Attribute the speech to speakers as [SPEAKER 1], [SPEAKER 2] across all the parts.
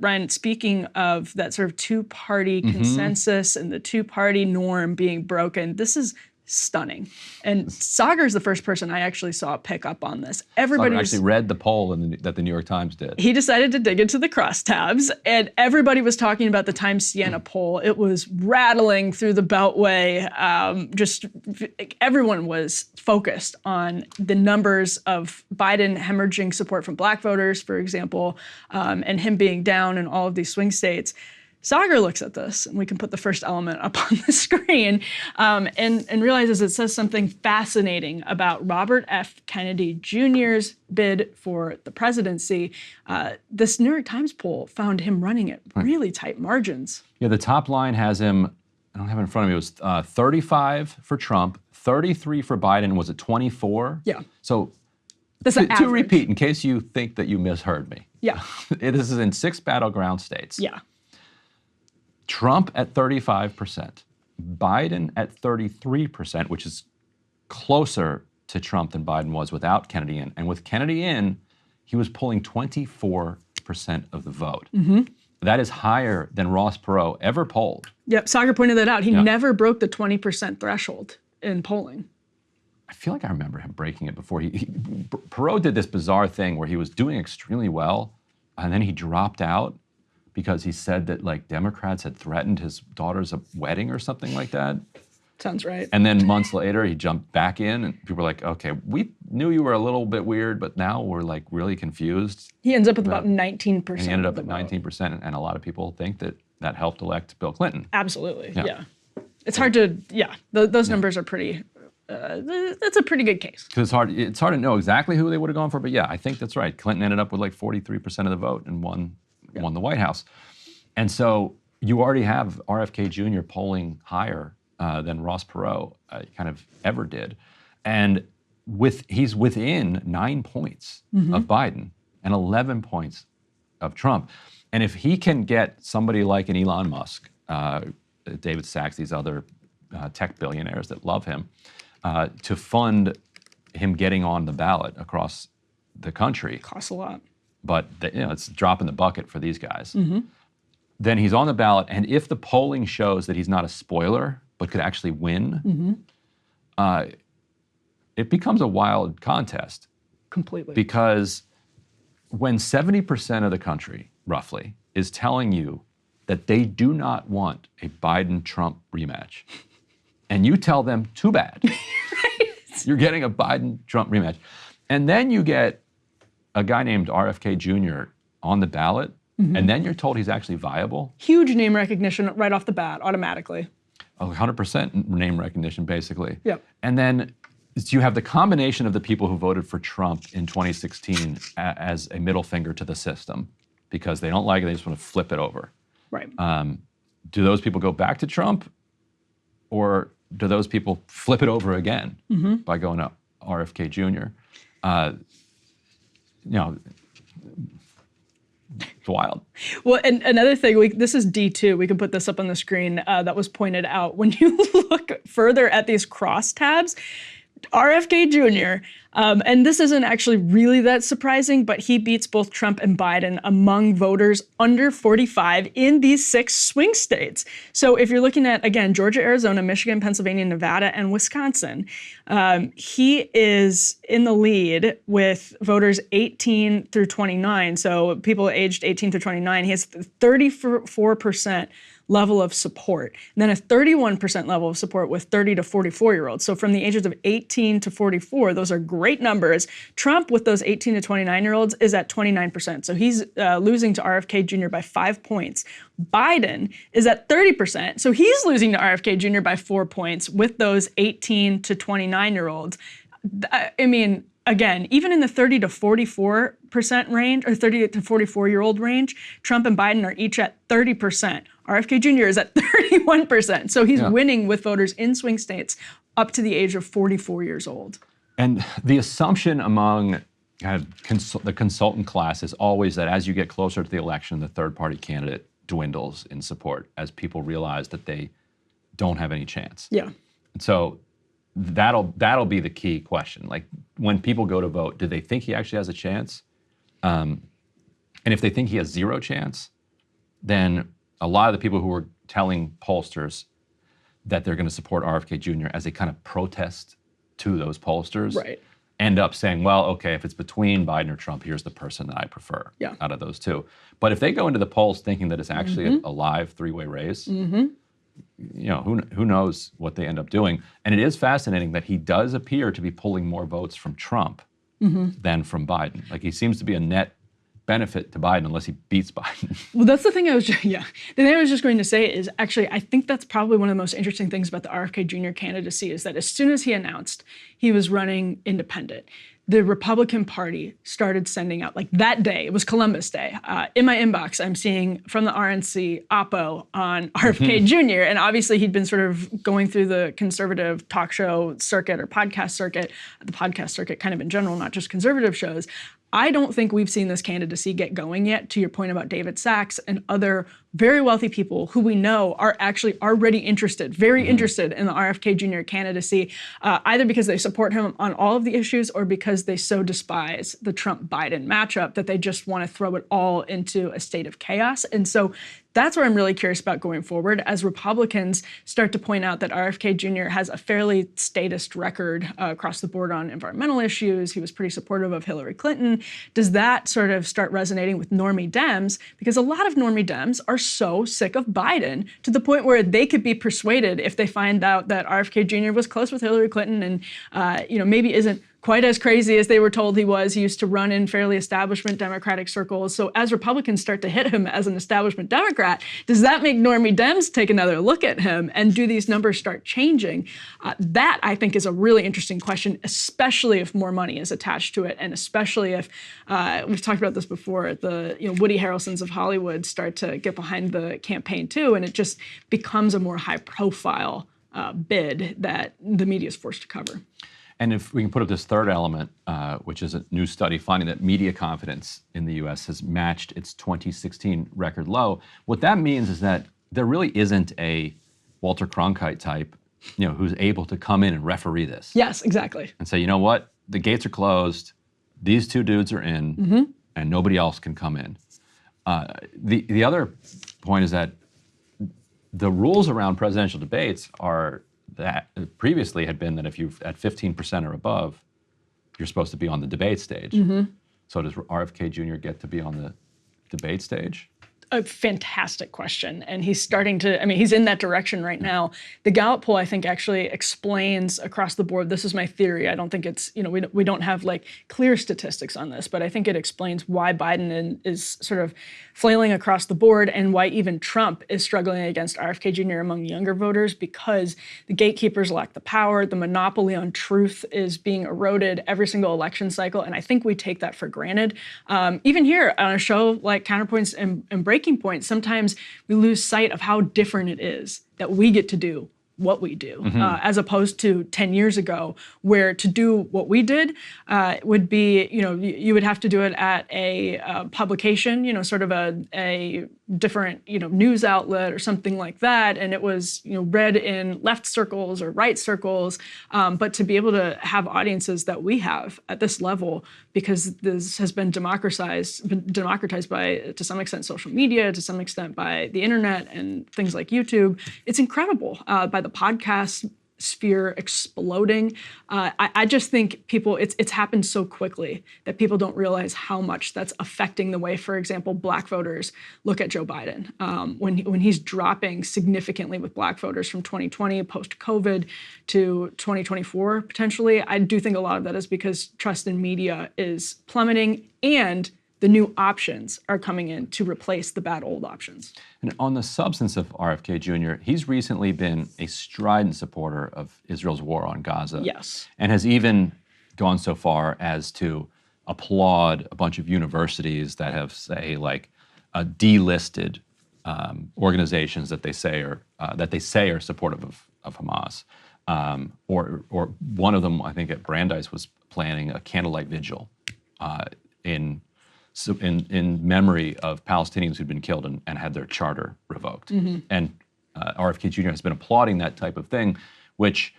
[SPEAKER 1] Brian, speaking of that sort of two-party consensus and the two-party norm being broken, this is stunning. And Sagar's the first person I actually saw pick up on this. Everybody
[SPEAKER 2] actually read the poll that the New York Times did.
[SPEAKER 1] He decided to dig into the crosstabs, and everybody was talking about the Times Siena poll. It was rattling through the Beltway. Everyone was focused on the numbers of Biden hemorrhaging support from black voters, for example, and him being down in all of these swing states. Sagar looks at this, and we can put the first element up on the screen, and realizes it says something fascinating about Robert F. Kennedy Jr.'s bid for the presidency. This New York Times poll found him running at really tight margins.
[SPEAKER 2] Yeah, the top line has him, I don't have it in front of me, it was 35 for Trump, 33 for Biden, was it 24?
[SPEAKER 1] Yeah.
[SPEAKER 2] So
[SPEAKER 1] to
[SPEAKER 2] repeat, in case you think that you misheard me.
[SPEAKER 1] Yeah.
[SPEAKER 2] This is in 6 battleground states.
[SPEAKER 1] Yeah.
[SPEAKER 2] Trump at 35%, Biden at 33%, which is closer to Trump than Biden was without Kennedy in. And with Kennedy in, he was pulling 24% of the vote. That is higher than Ross Perot ever polled.
[SPEAKER 1] Yep, Sagar pointed that out. He never broke the 20% threshold in polling.
[SPEAKER 2] I feel like I remember him breaking it before. Perot did this bizarre thing where he was doing extremely well, and then he dropped out because he said that like Democrats had threatened his daughter's wedding or something like that.
[SPEAKER 1] Sounds right.
[SPEAKER 2] And then months later, he jumped back in, and people were like, okay, we knew you were a little bit weird, but now we're like really confused.
[SPEAKER 1] He ends up with about 19%.
[SPEAKER 2] And he ended up at 19%, and a lot of people think that that helped elect Bill Clinton.
[SPEAKER 1] Absolutely, yeah. It's hard to, those numbers are pretty, that's a pretty good case.
[SPEAKER 2] Because it's hard to know exactly who they would have gone for, but yeah, I think that's right. Clinton ended up with like 43% of the vote and won the White House. And so you already have RFK Jr. polling higher than Ross Perot kind of ever did. And he's within 9 points of Biden and 11 points of Trump. And if he can get somebody like an Elon Musk, David Sachs, these other tech billionaires that love him, to fund him getting on the ballot across the country.
[SPEAKER 1] Costs a lot.
[SPEAKER 2] But it's a drop in the bucket for these guys. Then he's on the ballot, and if the polling shows that he's not a spoiler, but could actually win, it becomes a wild contest.
[SPEAKER 1] Completely.
[SPEAKER 2] Because when 70% of the country, roughly, is telling you that they do not want a Biden-Trump rematch, and you tell them, too bad, you're getting a Biden-Trump rematch. And then you get a guy named RFK Jr. on the ballot, and then you're told he's actually viable.
[SPEAKER 1] Huge name recognition right off the bat, automatically.
[SPEAKER 2] 100% name recognition, basically.
[SPEAKER 1] Yep.
[SPEAKER 2] And then you have the combination of the people who voted for Trump in 2016 as a middle finger to the system because they don't like it, they just want to flip it over.
[SPEAKER 1] Right.
[SPEAKER 2] Do those people go back to Trump, or do those people flip it over again by going to RFK Jr.? It's wild.
[SPEAKER 1] Well, and another thing, this is D2. We can put this up on the screen. That was pointed out. When you look further at these crosstabs, RFK Jr., and this isn't actually really that surprising, but he beats both Trump and Biden among voters under 45 in these 6 swing states. So if you're looking at, again, Georgia, Arizona, Michigan, Pennsylvania, Nevada, and Wisconsin, he is in the lead with voters 18 through 29. So people aged 18 through 29, he has 34% level of support, and then a 31% level of support with 30 to 44-year-olds. So from the ages of 18 to 44, those are great numbers. Trump, with those 18 to 29-year-olds, is at 29%. So he's losing to RFK Jr. by 5 points. Biden is at 30%. So he's losing to RFK Jr. by 4 points with those 18 to 29-year-olds. I mean, again, even in the 30 to 44% range, or 30 to 44-year-old range, Trump and Biden are each at 30%. RFK Jr. is at 31%. So he's winning with voters in swing states up to the age of 44 years old.
[SPEAKER 2] And the assumption among kind of the consultant class is always that as you get closer to the election, the third-party candidate dwindles in support as people realize that they don't have any chance.
[SPEAKER 1] Yeah.
[SPEAKER 2] And so that'll be the key question. Like, when people go to vote, do they think he actually has a chance? And if they think he has zero chance, then a lot of the people who were telling pollsters that they're going to support RFK Jr. as a kind of protest to those pollsters end up saying, well, okay, if it's between Biden or Trump, here's the person that I prefer out of those two. But if they go into the polls thinking that it's actually a live three-way race, who knows what they end up doing. And it is fascinating that he does appear to be pulling more votes from Trump than from Biden. Like, he seems to be a net benefit to Biden unless he beats Biden.
[SPEAKER 1] Well, that's the thing I was just going to say is actually, I think that's probably one of the most interesting things about the RFK Jr. candidacy is that as soon as he announced he was running independent, the Republican Party started sending out, like that day, it was Columbus Day, in my inbox, I'm seeing from the RNC oppo on RFK Jr. And obviously he'd been sort of going through the conservative talk show circuit or podcast circuit, the podcast circuit kind of in general, not just conservative shows. I don't think we've seen this candidacy get going yet, to your point about David Sachs and other very wealthy people who we know are actually already interested, very interested in the RFK Jr. candidacy, either because they support him on all of the issues or because they so despise the Trump-Biden matchup that they just want to throw it all into a state of chaos. And so that's where I'm really curious about going forward as Republicans start to point out that RFK Jr. has a fairly statist record across the board on environmental issues. He was pretty supportive of Hillary Clinton. Does that sort of start resonating with normie Dems? Because a lot of normie Dems are so sick of Biden to the point where they could be persuaded if they find out that RFK Jr. was close with Hillary Clinton and maybe isn't quite as crazy as they were told he was. He used to run in fairly establishment Democratic circles. So as Republicans start to hit him as an establishment Democrat, does that make normie Dems take another look at him? And do these numbers start changing? That, I think, is a really interesting question, especially if more money is attached to it, and especially if, we've talked about this before, the Woody Harrelsons of Hollywood start to get behind the campaign too, and it just becomes a more high-profile bid that the media is forced to cover.
[SPEAKER 2] And if we can put up this third element, which is a new study finding that media confidence in the U.S. has matched its 2016 record low, what that means is that there really isn't a Walter Cronkite type, who's able to come in and referee this.
[SPEAKER 1] Yes, exactly.
[SPEAKER 2] And say, you know what, the gates are closed, these two dudes are in, and nobody else can come in. The other point is that the rules around presidential debates are that previously had been that if you're at 15% or above, you're supposed to be on the debate stage. So does RFK Jr. get to be on the debate stage?
[SPEAKER 1] A fantastic question. And he's starting to, he's in that direction right now. The Gallup poll, I think, actually explains across the board, this is my theory. I don't think it's, we don't have like clear statistics on this, but I think it explains why Biden is sort of flailing across the board and why even Trump is struggling against RFK Jr. among younger voters, because the gatekeepers lack the power. The monopoly on truth is being eroded every single election cycle. And I think we take that for granted. Even here on a show like Counterpoints and Breaking Point, sometimes we lose sight of how different it is that we get to do what we do, as opposed to 10 years ago, where to do what we did would be, you would have to do it at a publication, sort of a different, news outlet or something like that. And it was, read in left circles or right circles. But to be able to have audiences that we have at this level, because this has been democratized by, to some extent, social media, to some extent by the internet and things like YouTube, it's incredible. By the podcast sphere exploding. I just think people, it's happened so quickly that people don't realize how much that's affecting the way, for example, Black voters look at Joe Biden. When he's dropping significantly with Black voters from 2020 post-COVID to 2024 potentially, I do think a lot of that is because trust in media is plummeting and the new options are coming in to replace the bad old options.
[SPEAKER 2] And on the substance of RFK Jr., he's recently been a strident supporter of Israel's war on Gaza.
[SPEAKER 1] Yes.
[SPEAKER 2] And has even gone so far as to applaud a bunch of universities that have, say, like delisted organizations that they say are supportive of Hamas. Or one of them, I think at Brandeis, was planning a candlelight vigil in memory of Palestinians who'd been killed and had their charter revoked. And RFK Jr. has been applauding that type of thing, which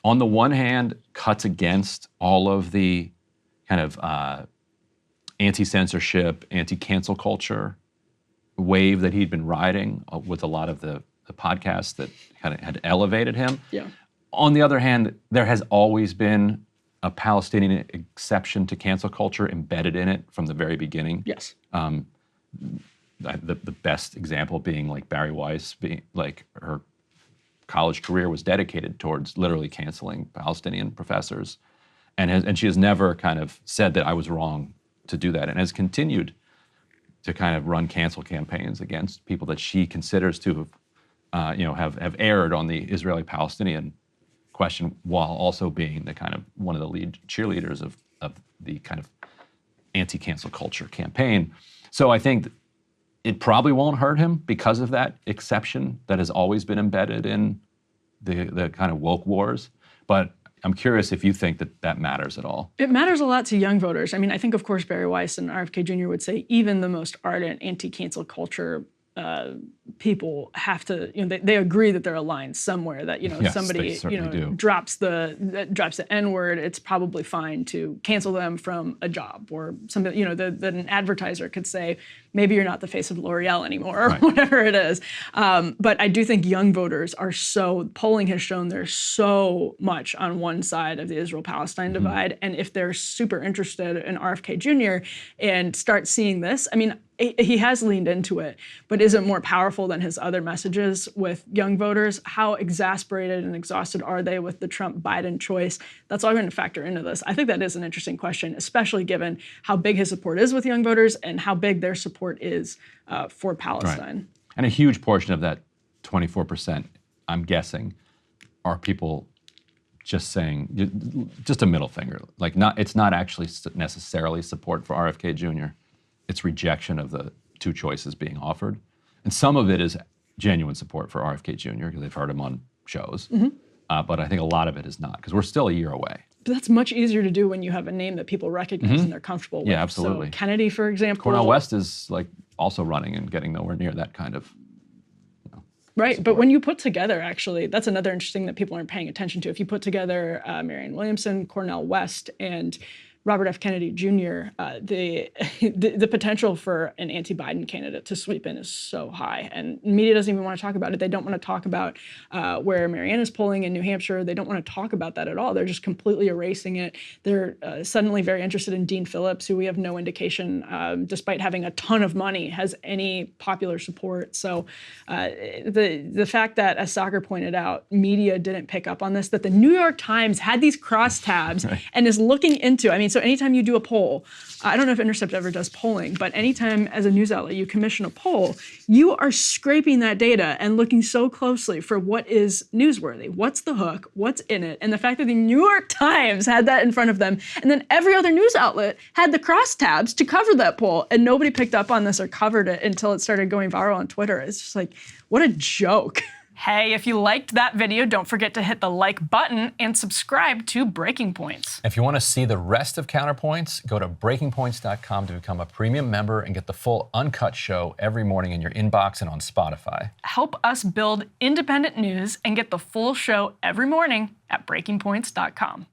[SPEAKER 2] on the one hand cuts against all of the kind of anti-censorship, anti-cancel culture wave that he'd been riding with a lot of the podcasts that kind of had elevated him.
[SPEAKER 1] Yeah.
[SPEAKER 2] On the other hand, there has always been a Palestinian exception to cancel culture embedded in it from the very beginning.
[SPEAKER 1] Yes.
[SPEAKER 2] The best example being like Barry Weiss, being like her college career was dedicated towards literally canceling Palestinian professors, and she has never kind of said that I was wrong to do that, and has continued to kind of run cancel campaigns against people that she considers to have erred on the Israeli-Palestinian question, while also being the kind of one of the lead cheerleaders of the kind of anti-cancel culture campaign. So I think it probably won't hurt him because of that exception that has always been embedded in the kind of woke wars. But I'm curious if you think that matters at all.
[SPEAKER 1] It matters a lot to young voters. I mean, I think, of course, Barry Weiss and RFK Jr. would say even the most ardent anti-cancel culture people have to, they agree that they're aligned somewhere, that,
[SPEAKER 2] Yes,
[SPEAKER 1] somebody,
[SPEAKER 2] do.
[SPEAKER 1] drops the N-word, it's probably fine to cancel them from a job, or something, that an advertiser could say, maybe you're not the face of L'Oreal anymore, or whatever it is. But I do think young voters are polling has shown they're so much on one side of the Israel-Palestine divide. And if they're super interested in RFK Jr. and start seeing this, I mean, he has leaned into it, but is it more powerful than his other messages with young voters? How exasperated and exhausted are they with the Trump-Biden choice? That's all going to factor into this. I think that is an interesting question, especially given how big his support is with young voters and how big their support is for Palestine.
[SPEAKER 2] Right. And a huge portion of that 24%, I'm guessing, are people just saying, just a middle finger. Like, it's not actually necessarily support for RFK Jr., it's rejection of the two choices being offered. And some of it is genuine support for RFK Jr. because they've heard him on shows. But I think a lot of it is not, because we're still a year away.
[SPEAKER 1] But that's much easier to do when you have a name that people recognize and they're comfortable with.
[SPEAKER 2] Yeah, absolutely.
[SPEAKER 1] So Kennedy, for example.
[SPEAKER 2] Cornel West is like also running and getting nowhere near that kind of
[SPEAKER 1] Right,
[SPEAKER 2] support.
[SPEAKER 1] But when you put together, actually, that's another interesting that people aren't paying attention to. If you put together Marianne Williamson, Cornel West, and Robert F. Kennedy Jr., the potential for an anti-Biden candidate to sweep in is so high. And media doesn't even want to talk about it. They don't want to talk about where Marianne is polling in New Hampshire. They don't want to talk about that at all. They're just completely erasing it. They're suddenly very interested in Dean Phillips, who we have no indication, despite having a ton of money, has any popular support. So the fact that, as Soccer pointed out, media didn't pick up on this, that the New York Times had these crosstabs and is looking into, I mean, so anytime you do a poll, I don't know if Intercept ever does polling, but anytime as a news outlet you commission a poll, you are scraping that data and looking so closely for what is newsworthy, what's the hook, what's in it. And the fact that the New York Times had that in front of them, and then every other news outlet had the crosstabs to cover that poll, and nobody picked up on this or covered it until it started going viral on Twitter. It's just like, what a joke. Hey, if you liked that video, don't forget to hit the like button and subscribe to Breaking Points.
[SPEAKER 3] If you want to see the rest of Counterpoints, go to breakingpoints.com to become a premium member and get the full uncut show every morning in your inbox and on Spotify.
[SPEAKER 1] Help us build independent news and get the full show every morning at breakingpoints.com.